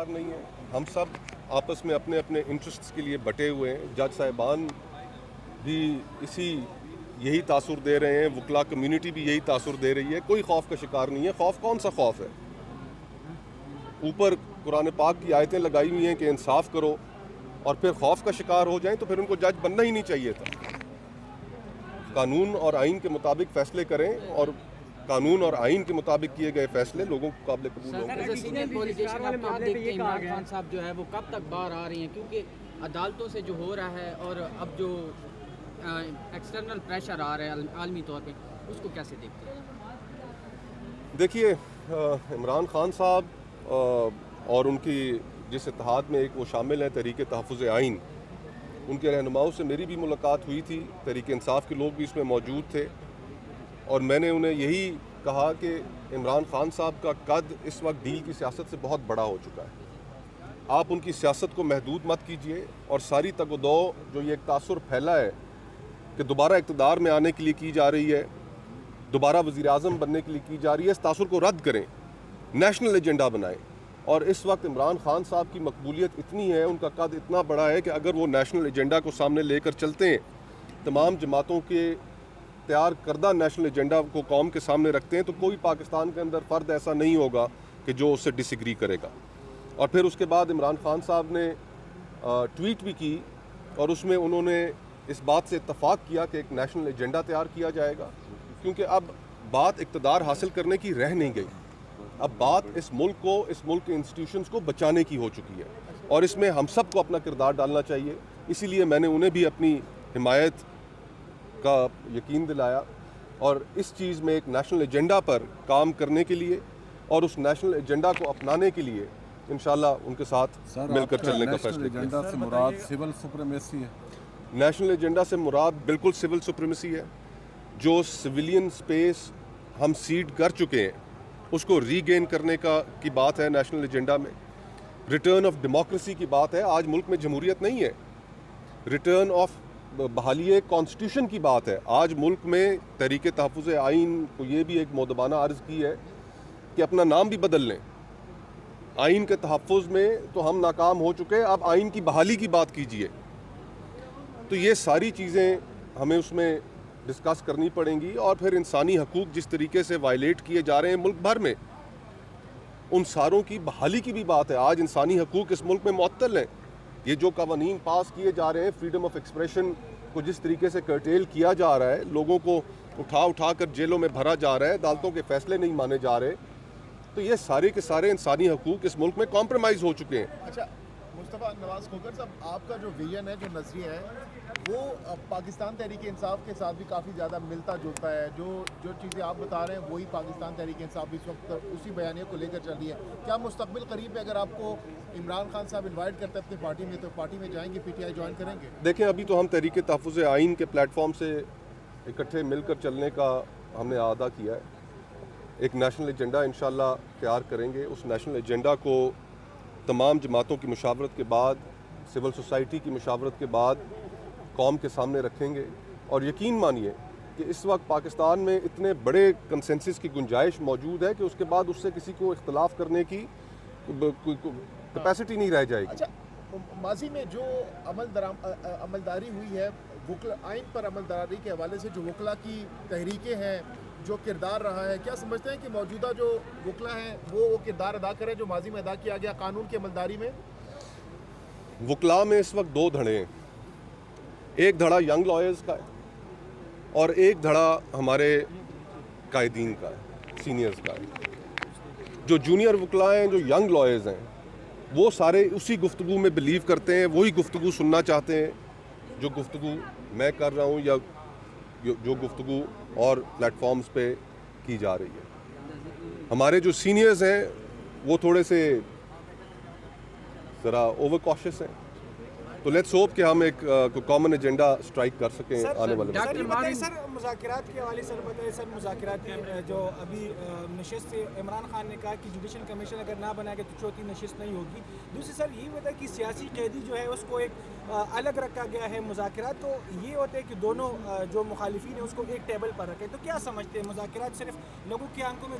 شکار نہیں ہے. ہم سب آپس میں اپنے اپنے انٹرسٹس کے لیے بٹے ہوئے ہیں. جج صاحبان بھی یہی تاثر دے رہے ہیں, وکلا کمیونٹی بھی یہی تاثر دے رہی ہے. کوئی خوف کا شکار نہیں ہے. خوف کون سا خوف ہے؟ اوپر قرآن پاک کی آیتیں لگائی ہوئی ہیں کہ انصاف کرو, اور پھر خوف کا شکار ہو جائیں تو پھر ان کو جج بننا ہی نہیں چاہیے تھا. قانون اور آئین کے مطابق فیصلے کریں, اور قانون اور آئین کے مطابق کیے گئے فیصلے لوگوں کو قابل قبول ہوں گے. سینئر پولیٹیشین آپ کیا دیکھتے ہیں عمران خان صاحب جو ہے وہ کب تک باہر آ رہی ہیں؟ کیونکہ عدالتوں سے جو ہو رہا ہے اور اب جو ایکسٹرنل پریشر آ رہا ہے عالمی طور پہ, اس کو کیسے دیکھتے ہیں؟ دیکھیے, عمران خان صاحب اور ان کی جس اتحاد میں ایک وہ شامل ہیں تحریک تحفظ آئین, ان کے رہنماؤں سے میری بھی ملاقات ہوئی تھی. تحریک انصاف کے لوگ بھی اس میں موجود تھے, اور میں نے انہیں یہی کہا کہ عمران خان صاحب کا قد اس وقت ڈیل کی سیاست سے بہت بڑا ہو چکا ہے. آپ ان کی سیاست کو محدود مت کیجئے, اور ساری تگ و دو جو یہ ایک تاثر پھیلا ہے کہ دوبارہ اقتدار میں آنے کے لیے کی جا رہی ہے, دوبارہ وزیر اعظم بننے کے لیے کی جا رہی ہے, اس تاثر کو رد کریں, نیشنل ایجنڈا بنائیں. اور اس وقت عمران خان صاحب کی مقبولیت اتنی ہے, ان کا قد اتنا بڑا ہے کہ اگر وہ نیشنل ایجنڈا کو سامنے لے کر چلتے ہیں, تمام جماعتوں کے تیار کردہ نیشنل ایجنڈا کو قوم کے سامنے رکھتے ہیں, تو کوئی پاکستان کے اندر فرد ایسا نہیں ہوگا کہ جو اس سے ڈس ایگری کرے گا. اور پھر اس کے بعد عمران خان صاحب نے ٹویٹ بھی کی, اور اس میں انہوں نے اس بات سے اتفاق کیا کہ ایک نیشنل ایجنڈا تیار کیا جائے گا, کیونکہ اب بات اقتدار حاصل کرنے کی رہ نہیں گئی. اب بات اس ملک کو, اس ملک کے انسٹیٹیوشنز کو بچانے کی ہو چکی ہے, اور اس میں ہم سب کو اپنا کردار ڈالنا چاہیے. اسی لیے میں نے انہیں بھی اپنی حمایت کا یقین دلایا, اور اس چیز میں ایک نیشنل ایجنڈا پر کام کرنے کے لیے اور اس نیشنل ایجنڈا کو اپنانے کے لیے انشاءاللہ ان کے ساتھ مل کر چلنے کا فیصلہ کیا. ایجنڈا سے مراد سول سپریمیسی ہے؟ نیشنل ایجنڈا سے مراد بالکل سول سپریمیسی ہے. جو سویلین سپیس ہم سیڈ کر چکے ہیں اس کو ری گین کرنے کی بات ہے نیشنل ایجنڈا میں. ریٹرن آف ڈیموکریسی کی بات ہے. آج ملک میں جمہوریت نہیں ہے. ریٹرن آف بحالی کانسٹیٹیوشن کی بات ہے. آج ملک میں تحریک تحفظ آئین کو یہ بھی ایک مؤدبانہ عرض کی ہے کہ اپنا نام بھی بدل لیں. آئین کے تحفظ میں تو ہم ناکام ہو چکے, اب آئین کی بحالی کی بات کیجئے. تو یہ ساری چیزیں ہمیں اس میں ڈسکس کرنی پڑیں گی, اور پھر انسانی حقوق جس طریقے سے وائلیٹ کیے جا رہے ہیں ملک بھر میں, ان ساروں کی بحالی کی بھی بات ہے. آج انسانی حقوق اس ملک میں معطل ہیں. یہ جو قوانین پاس کیے جا رہے ہیں, فریڈم آف ایکسپریشن کو جس طریقے سے کرٹیل کیا جا رہا ہے, لوگوں کو اٹھا کر جیلوں میں بھرا جا رہا ہے, عدالتوں کے فیصلے نہیں مانے جا رہے, تو یہ سارے کے سارے انسانی حقوق اس ملک میں کمپرومائز ہو چکے ہیں. اچھا مصطفیٰ نواز کھوکھر صاحب, آپ کا جو ویژن ہے, جو نظریہ ہے, وہ پاکستان تحریک انصاف کے ساتھ بھی کافی زیادہ ملتا جلتا ہے. جو چیزیں آپ بتا رہے ہیں وہی پاکستان تحریک انصاف بھی اس وقت اسی بیانیے کو لے کر چل رہی ہے. کیا مستقبل قریب ہے اگر آپ کو عمران خان صاحب انوائٹ کرتے ہیں اپنی پارٹی میں, تو پارٹی میں جائیں گے, پی ٹی آئی جوائن کریں گے؟ دیکھیں, ابھی تو ہم تحریک تحفظ آئین کے پلیٹ فارم سے اکٹھے مل کر چلنے کا ہم نے اعادہ کیا ہے. ایک نیشنل ایجنڈا انشاءاللہ تیار کریں گے. اس نیشنل ایجنڈا کو تمام جماعتوں کی مشاورت کے بعد, سول سوسائٹی کی مشاورت کے بعد قوم کے سامنے رکھیں گے. اور یقین مانیے کہ اس وقت پاکستان میں اتنے بڑے کنسنسس کی گنجائش موجود ہے کہ اس کے بعد اس سے کسی کو اختلاف کرنے کی کیپیسٹی نہیں رہ جائے گی. اچھا, ماضی میں جو عملداری ہوئی ہے آئین پر, عملداری کے حوالے سے جو وکلا کی تحریکیں ہیں, جو کردار رہا ہے, کیا سمجھتے ہیں کہ موجودہ جو وکلا ہیں وہ کردار ادا کریں جو ماضی میں ادا کیا گیا قانون کی عملداری میں؟ وکلا میں اس وقت دو دھڑے ہیں. ایک دھڑا ینگ لائرز کا ہے, اور ایک دھڑا ہمارے قائدین کا ہے, سینئرز کا ہے. جو جونیئر وکلا ہیں, جو ینگ لائرز ہیں, وہ سارے اسی گفتگو میں بلیو کرتے ہیں, وہی گفتگو سننا چاہتے ہیں جو گفتگو میں کر رہا ہوں یا جو گفتگو اور پلیٹ فارمز پہ کی جا رہی ہے. ہمارے جو سینئرز ہیں وہ تھوڑے سے ذرا اوور کاشس ہیں, تو لیٹس ہوپ کہ ہم ایک کامن ایجنڈا اسٹرائک کر سکیں آنے والے وقت. سر مذاکرات کے حوالے سے بتائیے سر, مذاکرات جو ابھی نشست سے عمران خان نے کہا کہ جوڈیشل کمیشن اگر نہ بنائے گا تو چوتھی نشست نہیں ہوگی. دوسری سر یہ ہوتا ہے کہ سیاسی قیدی جو ہے اس کو ایک الگ رکھا گیا ہے. مذاکرات تو یہ ہوتے ہیں کہ دونوں جو مخالفین ہیں اس کو ایک ٹیبل پر رکھے, تو کیا سمجھتے ہیں مذاکرات صرف لوگوں کی آنکھوں میں